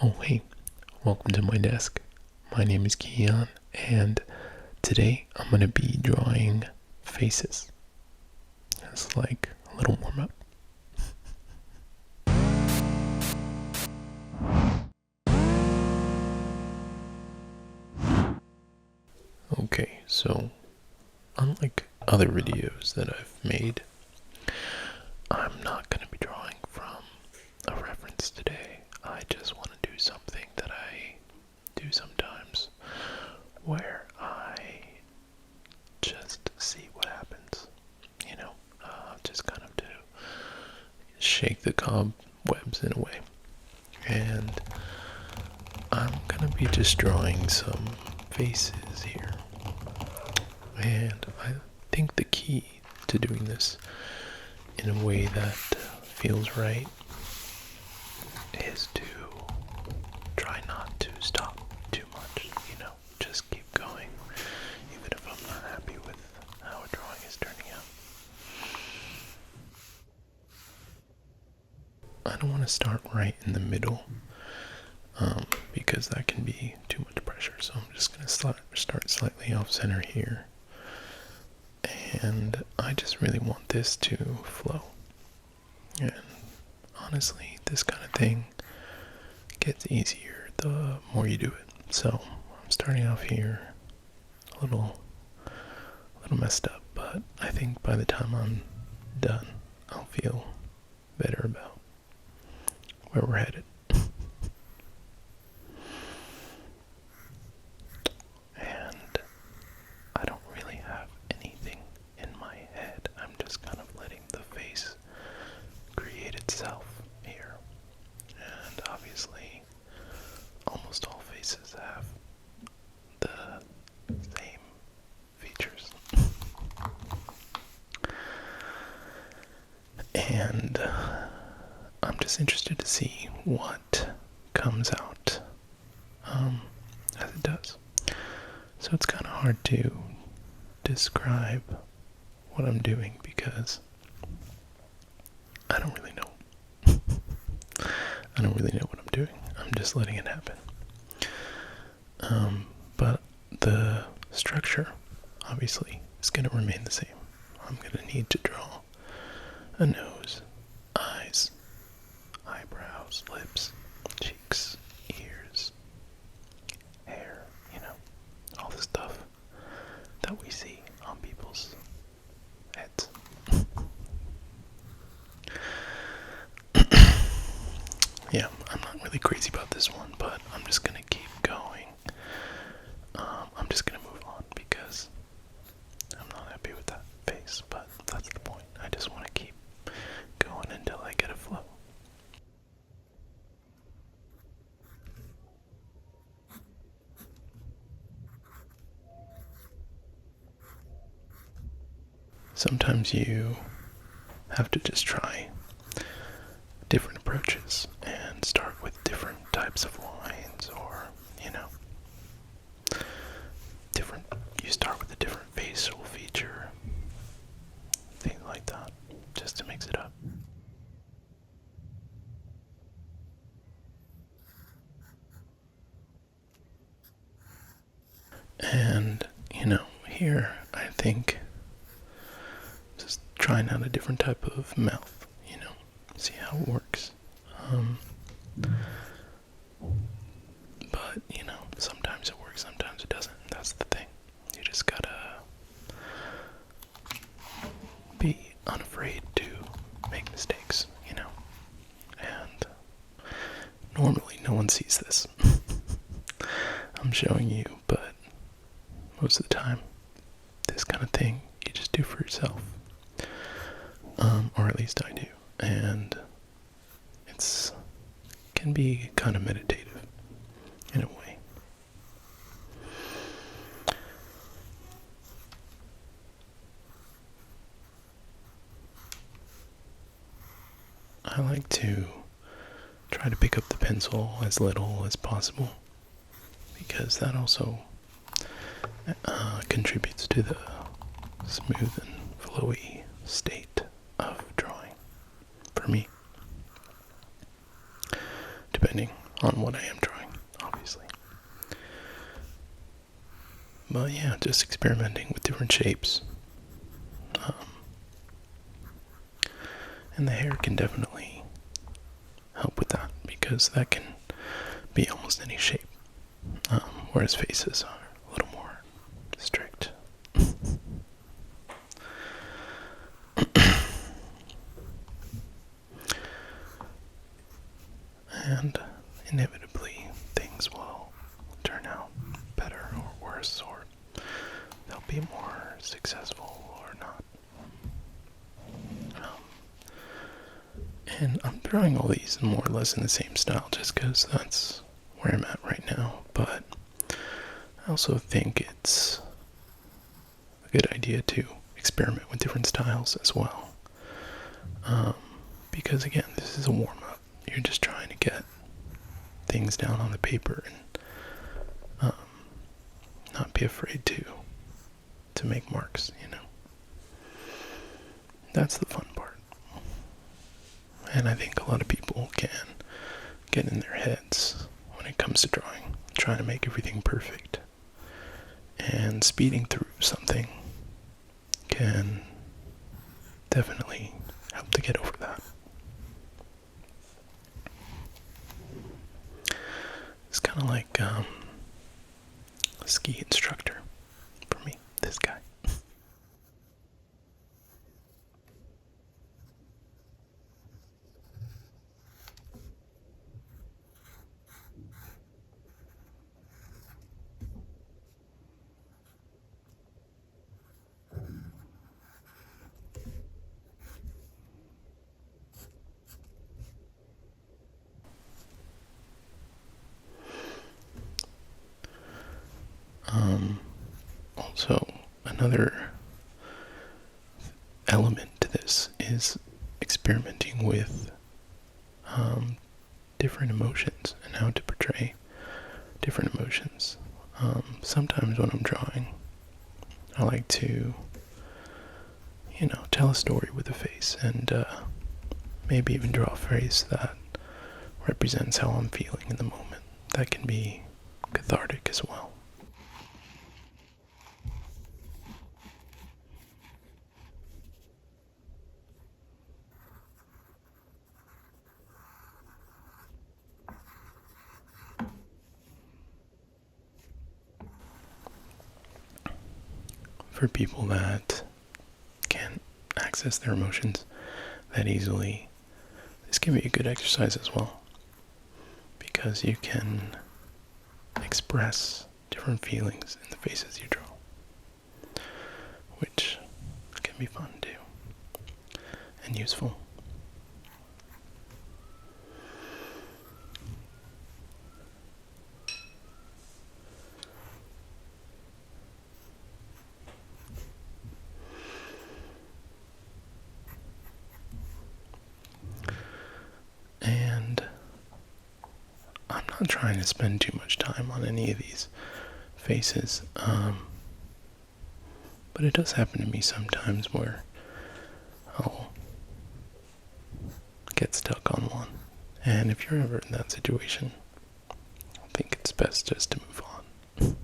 Oh, hey, welcome to my desk. My name is Keon, and today I'm going to be drawing faces. It's like a little warm up. Okay, so unlike other videos that I've made, I'm not going to be drawing from a reference today. I just want to do something that I do sometimes where I just see what happens, just kind of to shake the cobwebs in a way. And I'm gonna be just drawing some faces here. And I think the key to doing this in a way that feels right is to try not to stop too much, just keep going, even if I'm not happy with how a drawing is turning out. I don't want to start right in the middle, because that can be too much pressure, so I'm just going to start slightly off center here. And I just really want this to flow. And honestly, this kind of thing gets easier the more you do it. So I'm starting off here a little messed up, but I think by the time I'm done, I'll feel better about where we're headed. And I don't really have anything in my head. I'm just kind of letting the face create itself here. And obviously, almost all faces have the same features. And I'm just interested to see what comes out as it does. So it's kind of hard to describe what I'm doing because I don't really know. I don't really know what I'm doing. I'm just letting it happen. But the structure, obviously, is going to remain the same. I'm going to need to draw a nose, eyes, eyebrows, lips, cheeks, ears, hair, all the stuff that we see on people's heads. Yeah, I'm not really crazy about this one, but I'm just gonna keep going. I'm just gonna move on because I'm not happy with that face, but that's the point. I just want to keep going until I get a flow. Sometimes you have to just try different approaches and start with different types of lines, or you start with a different facial feature, things like that, just to mix it up. And here I think just trying out a different type of mouth, see how it works. But sometimes it works, sometimes it doesn't. That's the thing. You just gotta be unafraid to make mistakes, And normally no one sees this. I'm showing you, but most of the time, this kind of thing you just do for yourself. Or at least I do. And can be kind of meditative in a way. I like to try to pick up the pencil as little as possible because that also contributes to the smooth and flowy state of drawing for me, depending on what I am drawing, obviously. But yeah, just experimenting with different shapes. And the hair can definitely help with that, because that can be almost any shape, whereas faces are a little more strict. And inevitably, things will turn out better or worse, or they'll be more successful or not. And I'm drawing all these more or less in the same style just because that's where I'm at right now. But I also think it's a good idea to experiment with different styles as well. Because again, this is a warm-up. You're just trying to get things down on the paper and not be afraid to make marks, That's the fun part. And I think a lot of people can get in their heads when it comes to drawing, trying to make everything perfect. And speeding through something can definitely help to get over that. It's kind of like a ski instructor for me, this guy. Also, another element to this is experimenting with different emotions and how to portray different emotions. Sometimes when I'm drawing, I like to, tell a story with a face, and maybe even draw a face that represents how I'm feeling in the moment. That can be cathartic as well. For people that can't access their emotions that easily, this can be a good exercise as well, because you can express different feelings in the faces you draw, which can be fun too, and useful. And I'm not trying to spend too much time on any of these faces, but it does happen to me sometimes where I'll get stuck on one. And if you're ever in that situation, I think it's best just to move on.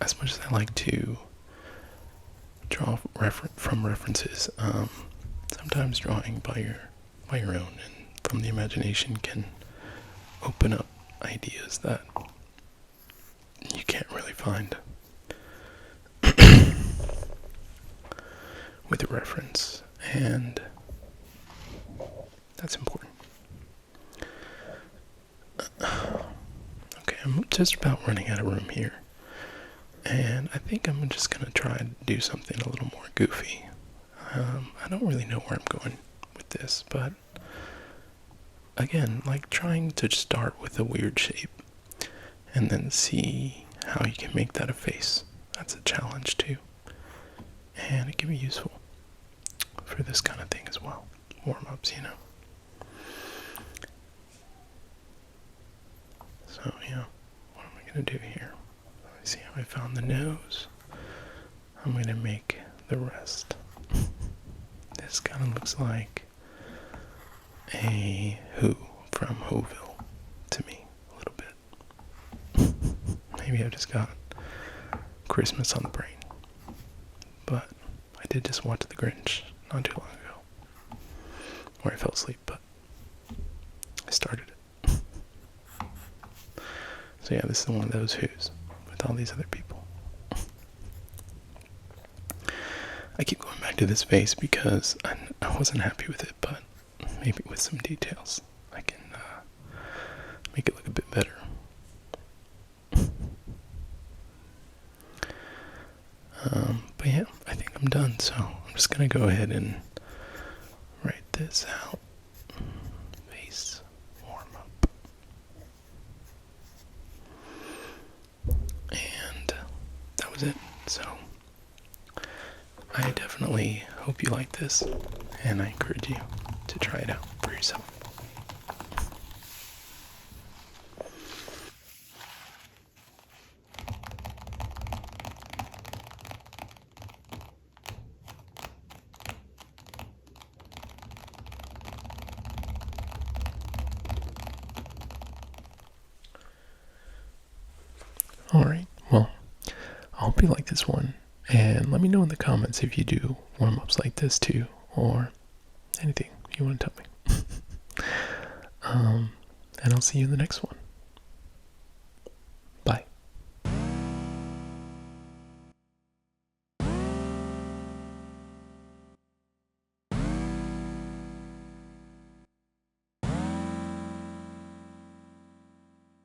As much as I like to draw from references, sometimes drawing by your own and from the imagination can open up ideas that you can't really find with a reference, and that's important. Okay, I'm just about running out of room here, and I think I'm just gonna try to do something a little more goofy. I don't really know where I'm going with this, but again, like trying to start with a weird shape and then see how you can make that a face. That's a challenge too, and it can be useful for this kind of thing as well. Warm-ups, So yeah, what am I gonna do here? Let me see how I found the nose. I'm gonna make the rest. This kind of looks like a Who from Hoville to me a little bit. Maybe I've just got Christmas on the brain. But I did just watch The Grinch not too long ago, where I fell asleep, but I started it. So yeah, this is one of those Who's with all these other people. I keep going back to this vase because I wasn't happy with it, but maybe with some details I can make it look a bit better. But yeah, I think I'm done, so I'm just gonna go ahead and write this out. Vase warm up. And that was it. So I definitely hope you like this, and I encourage you to try it out for yourself. Alright, well, I hope you like this one, and let me know in the comments if you do warm-ups like this too, or anything you want to tell me. And I'll see you in the next one.